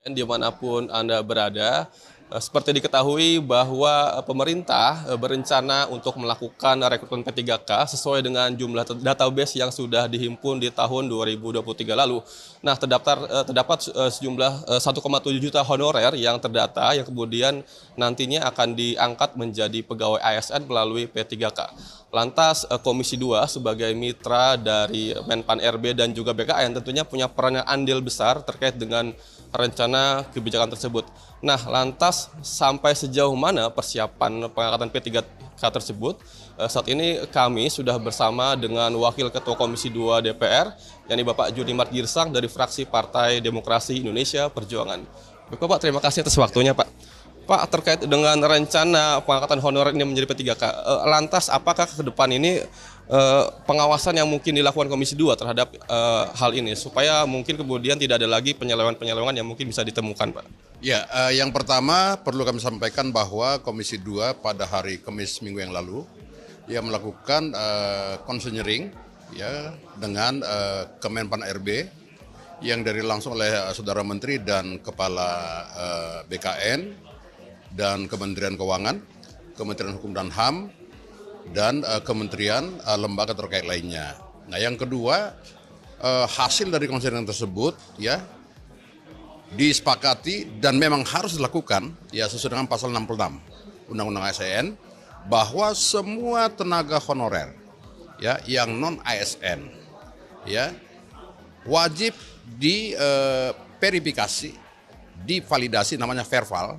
Dimanapun Anda berada, seperti diketahui bahwa pemerintah berencana untuk melakukan rekrutmen P3K sesuai dengan jumlah database yang sudah dihimpun di tahun 2023 lalu. Nah, terdapat sejumlah 1,7 juta honorer yang terdata yang kemudian nantinya akan diangkat menjadi pegawai ASN melalui P3K. Lantas Komisi 2 sebagai mitra dari Menpan RB dan juga BKN tentunya punya peran yang andil besar terkait dengan rencana kebijakan tersebut. Nah, lantas sampai sejauh mana persiapan pengangkatan P3K tersebut? Saat ini kami sudah bersama dengan Wakil Ketua Komisi 2 DPR, yakni Bapak Junimart Girsang dari fraksi Partai Demokrasi Indonesia Perjuangan. Bapak, terima kasih atas waktunya, Pak. Pak, terkait dengan rencana pengangkatan honorer ini menjadi P3K, lantas apakah ke depan ini pengawasan yang mungkin dilakukan Komisi 2 terhadap hal ini supaya mungkin kemudian tidak ada lagi penyelewengan-penyelewengan yang mungkin bisa ditemukan, Pak? Ya, yang pertama perlu kami sampaikan bahwa Komisi 2 pada hari Kamis minggu yang lalu melakukan konseling ya dengan Kemenpan RB yang dari langsung oleh Saudara Menteri dan Kepala BKN dan Kementerian Keuangan, Kementerian Hukum dan HAM, dan kementerian lembaga terkait lainnya. Nah, yang kedua, hasil dari konseling tersebut disepakati dan memang harus dilakukan sesuai dengan pasal 66 Undang-Undang ASN bahwa semua tenaga honorer yang non ASN wajib diverifikasi, divalidasi namanya verval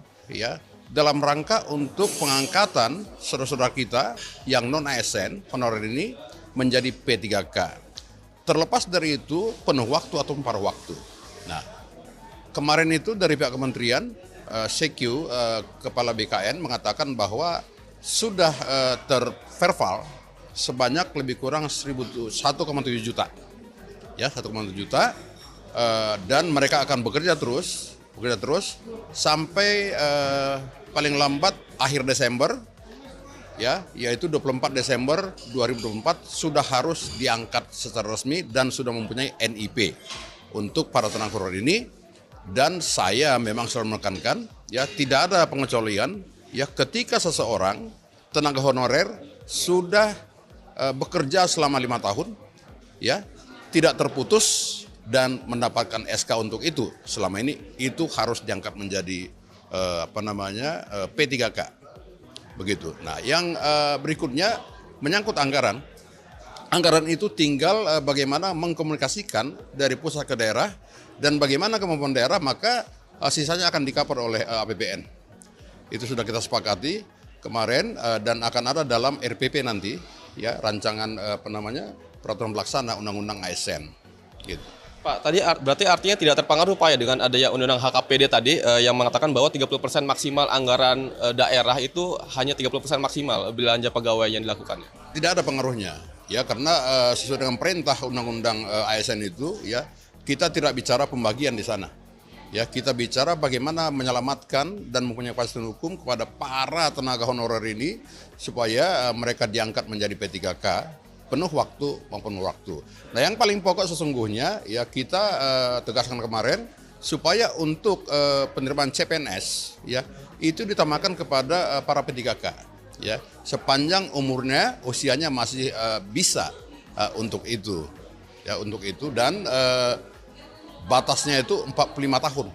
dalam rangka untuk pengangkatan saudara-saudara kita yang non ASN honorer ini menjadi P3K. Terlepas dari itu penuh waktu atau paruh waktu. Nah, kemarin itu dari pihak kementerian CQ Kepala BKN mengatakan bahwa sudah terverval sebanyak lebih kurang 1,7 juta. 1,7 juta dan mereka akan bekerja terus sampai paling lambat akhir Desember yaitu 24 Desember 2024 sudah harus diangkat secara resmi dan sudah mempunyai NIP untuk para tenaga honorer ini. Dan saya memang selalu menekankan tidak ada pengecualian ketika seseorang tenaga honorer sudah bekerja selama 5 tahun tidak terputus dan mendapatkan SK untuk itu selama ini, itu harus diangkat menjadi P3K begitu. Nah, yang berikutnya menyangkut anggaran itu tinggal bagaimana mengkomunikasikan dari pusat ke daerah dan bagaimana kemampuan daerah, maka sisanya akan di-cover oleh APBN. Itu sudah kita sepakati kemarin dan akan ada dalam RPP nanti rancangan peraturan pelaksana Undang-Undang ASN gitu. Pak, tadi berarti artinya tidak terpengaruh Pak dengan adanya Undang-Undang HKPD tadi yang mengatakan bahwa 30% maksimal anggaran daerah itu hanya 30% maksimal belanja pegawai yang dilakukannya. Tidak ada pengaruhnya karena sesuai dengan perintah Undang-Undang ASN itu kita tidak bicara pembagian di sana. Kita bicara bagaimana menyelamatkan dan mempunyai kepastian hukum kepada para tenaga honorer ini supaya mereka diangkat menjadi P3K penuh waktu maupun waktu. Nah, yang paling pokok sesungguhnya kita tegaskan kemarin supaya untuk penerimaan CPNS itu ditambahkan kepada para P3K sepanjang umurnya usianya masih bisa untuk itu dan batasnya itu 45 tahun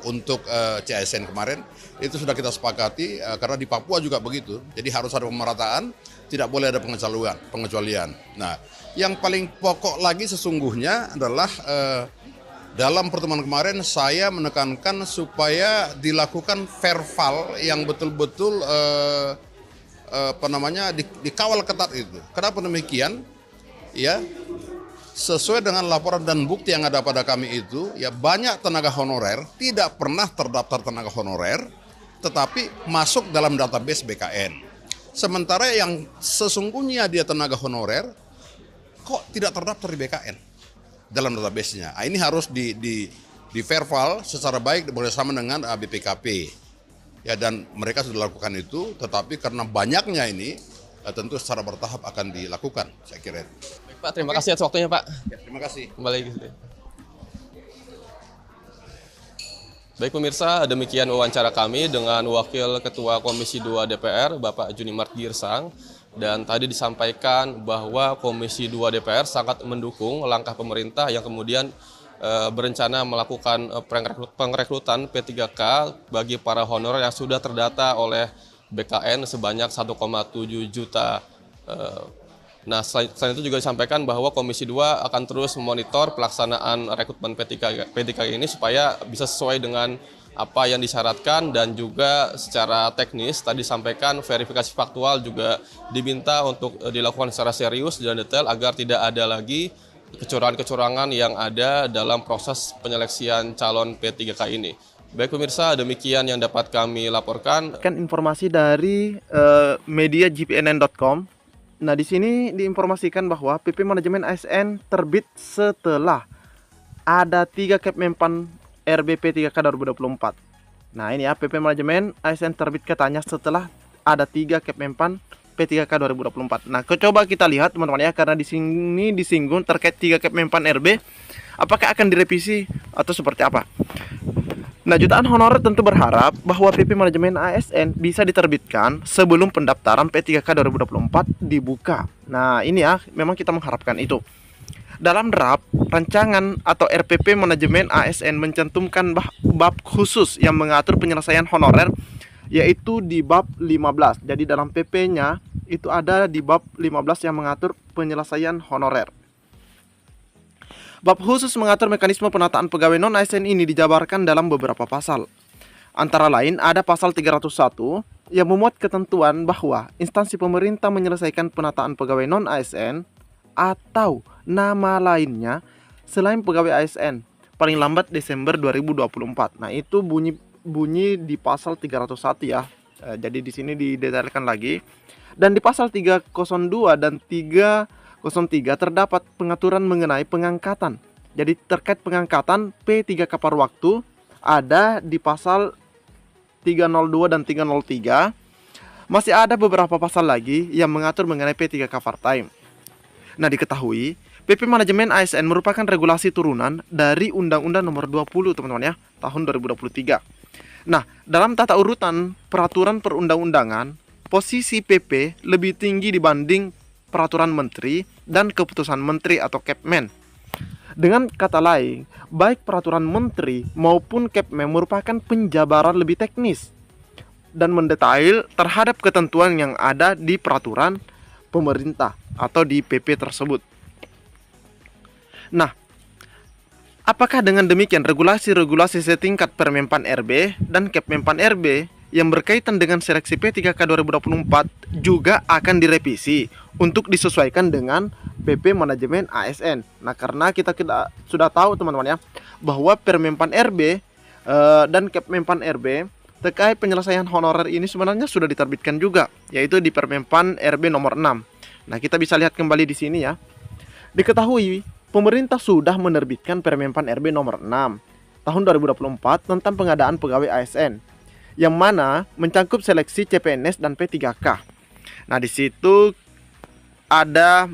untuk CSN kemarin itu sudah kita sepakati karena di Papua juga begitu. Jadi harus ada pemerataan, tidak boleh ada pengecualian. Nah, yang paling pokok lagi sesungguhnya adalah dalam pertemuan kemarin saya menekankan supaya dilakukan verval yang betul-betul dikawal ketat itu. Kenapa demikian? Sesuai dengan laporan dan bukti yang ada pada kami itu, banyak tenaga honorer tidak pernah terdaftar tenaga honorer, tetapi masuk dalam database BKN. Sementara yang sesungguhnya dia tenaga honorer, kok tidak terdaftar di BKN dalam database-nya. Nah, ini harus di verval secara baik bersama dengan BPKP. Dan mereka sudah lakukan itu, tetapi karena banyaknya ini, tentu secara bertahap akan dilakukan, saya kira. Pak, terima kasih atas waktunya, Pak. Terima kasih. Kembali lagi. Baik pemirsa, demikian wawancara kami dengan Wakil Ketua Komisi 2 DPR, Bapak Junimart Girsang. Dan tadi disampaikan bahwa Komisi 2 DPR sangat mendukung langkah pemerintah yang kemudian berencana melakukan pengrekrutan P3K bagi para honorer yang sudah terdata oleh BKN sebanyak 1,7 juta. Nah, selain itu juga disampaikan bahwa Komisi 2 akan terus memonitor pelaksanaan rekrutmen P3K ini supaya bisa sesuai dengan apa yang disyaratkan, dan juga secara teknis tadi disampaikan verifikasi faktual juga diminta untuk dilakukan secara serius dan detail agar tidak ada lagi kecurangan-kecurangan yang ada dalam proses penyeleksian calon P3K ini. Baik pemirsa, demikian yang dapat kami laporkan. Informasi dari media gpnn.com. Nah, di sini diinformasikan bahwa PP Manajemen ASN terbit setelah ada 3 Kepmenpan RB P3K 2024. Nah, ini ya, PP Manajemen ASN terbit katanya setelah ada 3 Kepmenpan P3K 2024. Nah, coba kita lihat teman-teman ya, karena di sini disinggung terkait 3 Kepmenpan RB, apakah akan direvisi atau seperti apa? Nah, jutaan honorer tentu berharap bahwa PP Manajemen ASN bisa diterbitkan sebelum pendaftaran P3K 2024 dibuka. Nah, ini ya, memang kita mengharapkan itu. Dalam draft rancangan atau RPP Manajemen ASN mencantumkan bab khusus yang mengatur penyelesaian honorer, yaitu di bab 15. Jadi dalam PP-nya itu ada di bab 15 yang mengatur penyelesaian honorer. Bab khusus mengatur mekanisme penataan pegawai non-ASN ini dijabarkan dalam beberapa pasal. Antara lain ada pasal 301 yang memuat ketentuan bahwa instansi pemerintah menyelesaikan penataan pegawai non-ASN atau nama lainnya selain pegawai ASN paling lambat Desember 2024. Nah, itu bunyi di pasal 301 ya. Jadi di sini didetailkan lagi. Dan di pasal 302 dan 303 terdapat pengaturan mengenai pengangkatan. Jadi terkait pengangkatan P3K par waktu ada di pasal 302 dan 303. Masih ada beberapa pasal lagi yang mengatur mengenai P3K part-time. Nah, diketahui PP Manajemen ASN merupakan regulasi turunan dari Undang-Undang Nomor 20 teman-teman ya, tahun 2023. Nah, dalam tata urutan peraturan perundang-undangan, posisi PP lebih tinggi dibanding peraturan menteri dan keputusan menteri atau Kepmen. Dengan kata lain, baik peraturan menteri maupun Kepmen merupakan penjabaran lebih teknis dan mendetail terhadap ketentuan yang ada di peraturan pemerintah atau di PP tersebut. Nah, apakah dengan demikian regulasi-regulasi setingkat Permenpan RB dan Kepmenpan RB yang berkaitan dengan seleksi P3K 2024 juga akan direvisi untuk disesuaikan dengan PP Manajemen ASN. Nah, karena kita sudah tahu teman-teman ya, bahwa Permenpan RB dan Kepmenpan RB terkait penyelesaian honorer ini sebenarnya sudah diterbitkan juga, yaitu di Permenpan RB nomor 6. Nah, kita bisa lihat kembali di sini ya. Diketahui pemerintah sudah menerbitkan Permenpan RB nomor 6 tahun 2024 tentang pengadaan pegawai ASN, yang mana mencakup seleksi CPNS dan P3K. Nah, di situ ada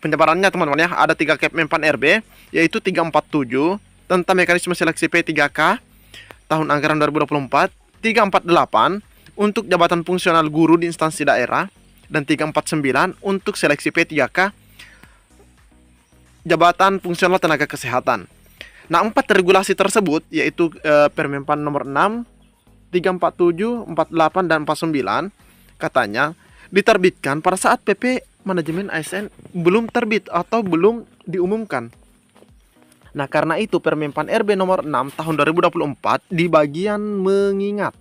penjabarannya teman-teman ya. Ada 3 Kepmenpan RB, yaitu 347 tentang mekanisme seleksi P3K tahun anggaran 2024, 348 untuk jabatan fungsional guru di instansi daerah, dan 349 untuk seleksi P3K jabatan fungsional tenaga kesehatan. Nah, 4 regulasi tersebut yaitu Permenpan nomor 6, 347, 48 dan 49 katanya diterbitkan pada saat PP Manajemen ASN belum terbit atau belum diumumkan. Nah, karena itu Permenpan RB nomor 6 tahun 2024 di bagian mengingat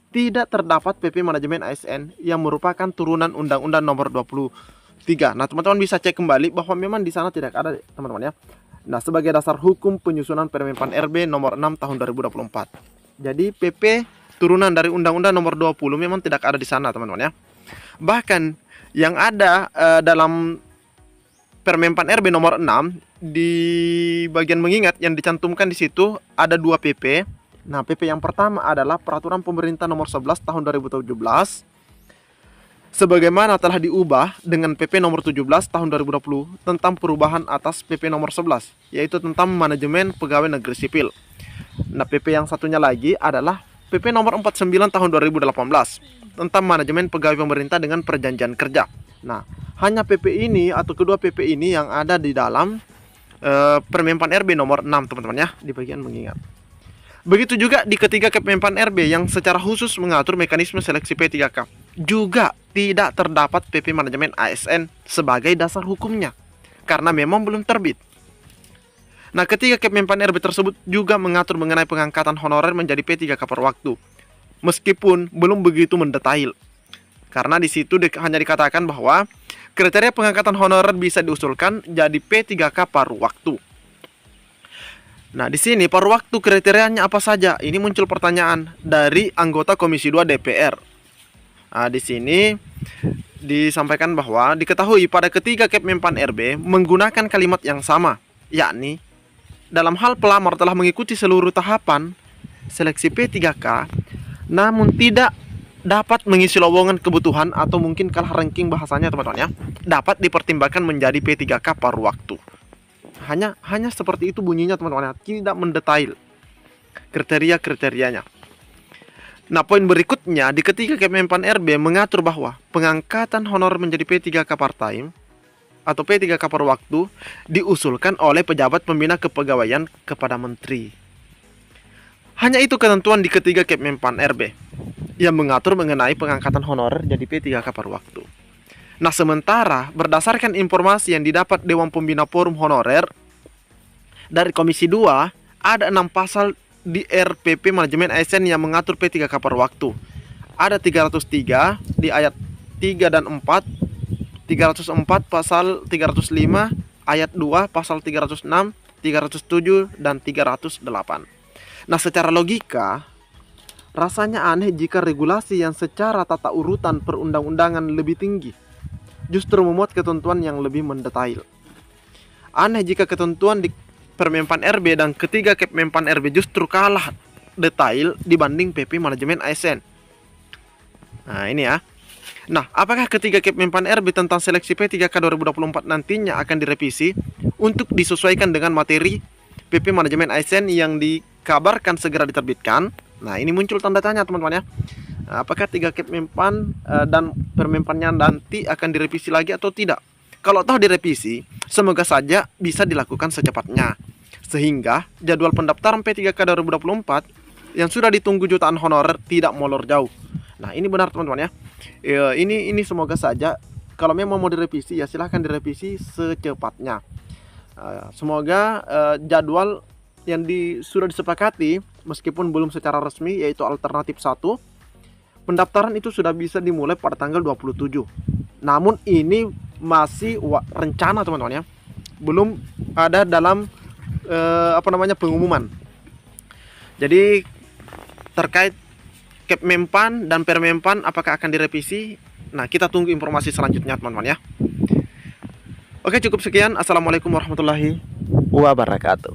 tidak terdapat PP Manajemen ASN yang merupakan turunan Undang-Undang Nomor 23. Nah, teman-teman bisa cek kembali bahwa memang di sana tidak ada, teman-teman ya. Nah, sebagai dasar hukum penyusunan Permenpan RB nomor 6 tahun 2024. Jadi PP turunan dari Undang-Undang Nomor 20 memang tidak ada di sana, teman-teman ya. Bahkan yang ada dalam Permenpan RB nomor 6 di bagian mengingat yang dicantumkan di situ ada 2 PP. Nah, PP yang pertama adalah Peraturan Pemerintah Nomor 11 Tahun 2017 sebagaimana telah diubah dengan PP Nomor 17 Tahun 2020 tentang perubahan atas PP Nomor 11, yaitu tentang manajemen pegawai negeri sipil. Nah, PP yang satunya lagi adalah PP nomor 49 tahun 2018 tentang manajemen pegawai pemerintah dengan perjanjian kerja. Nah, hanya PP ini atau kedua PP ini yang ada di dalam Permenpan RB nomor 6, teman-teman ya, di bagian mengingat. Begitu juga di ketiga Kepmenpan RB yang secara khusus mengatur mekanisme seleksi P3K. Juga tidak terdapat PP manajemen ASN sebagai dasar hukumnya karena memang belum terbit. Nah, ketiga Kepmenpan RB tersebut juga mengatur mengenai pengangkatan honorer menjadi P3K per waktu, meskipun belum begitu mendetail. Karena di situ hanya dikatakan bahwa kriteria pengangkatan honorer bisa diusulkan jadi P3K per waktu. Nah, di sini per waktu kriterianya apa saja? Ini muncul pertanyaan dari anggota Komisi 2 DPR. Nah, di sini disampaikan bahwa diketahui pada ketiga Kepmenpan RB menggunakan kalimat yang sama, yakni dalam hal pelamar telah mengikuti seluruh tahapan seleksi P3K, namun tidak dapat mengisi lowongan kebutuhan atau mungkin kalah ranking bahasanya teman-teman ya, dapat dipertimbangkan menjadi P3K per waktu. Hanya seperti itu bunyinya teman-teman ya, tidak mendetail kriteria-kriterianya. Nah, poin berikutnya di ketiga Kepmenpan RB mengatur bahwa pengangkatan honor menjadi P3K part-time atau P3K per waktu diusulkan oleh pejabat pembina kepegawaian kepada menteri. Hanya itu ketentuan di ketiga Kepmenpan RB yang mengatur mengenai pengangkatan honorer jadi P3K per waktu. Nah, sementara berdasarkan informasi yang didapat Dewan Pembina Forum Honorer dari Komisi 2, ada 6 pasal di RPP Manajemen ASN yang mengatur P3K per waktu. Ada 303 di ayat 3 dan 4, 304 pasal 305 ayat 2, pasal 306, 307 dan 308. Nah, secara logika rasanya aneh jika regulasi yang secara tata urutan perundang-undangan lebih tinggi justru memuat ketentuan yang lebih mendetail. Aneh jika ketentuan di Permenpan RB dan ketiga Kepmenpan RB justru kalah detail dibanding PP Manajemen ASN. Nah, ini ya. Nah, apakah ketiga Kepmenpan RB tentang seleksi P3K 2024 nantinya akan direvisi untuk disesuaikan dengan materi PP Manajemen ASN yang dikabarkan segera diterbitkan? Nah, ini muncul tanda tanya teman-teman ya. Apakah tiga Kepmenpan dan Permenpannya nanti akan direvisi lagi atau tidak? Kalau toh direvisi, semoga saja bisa dilakukan secepatnya, sehingga jadwal pendaftaran P3K 2024 yang sudah ditunggu jutaan honorer tidak molor jauh. Nah, ini benar teman-teman ya. Ini semoga saja kalau memang mau direvisi ya silahkan direvisi secepatnya. Semoga jadwal yang sudah disepakati meskipun belum secara resmi yaitu alternatif 1, pendaftaran itu sudah bisa dimulai pada tanggal 27. Namun ini masih rencana teman-teman ya. Belum ada dalam pengumuman. Jadi terkait Kepmenpan dan Permenpan apakah akan direvisi? Nah, kita tunggu informasi selanjutnya teman-teman ya. Oke, cukup sekian. Assalamualaikum warahmatullahi wabarakatuh.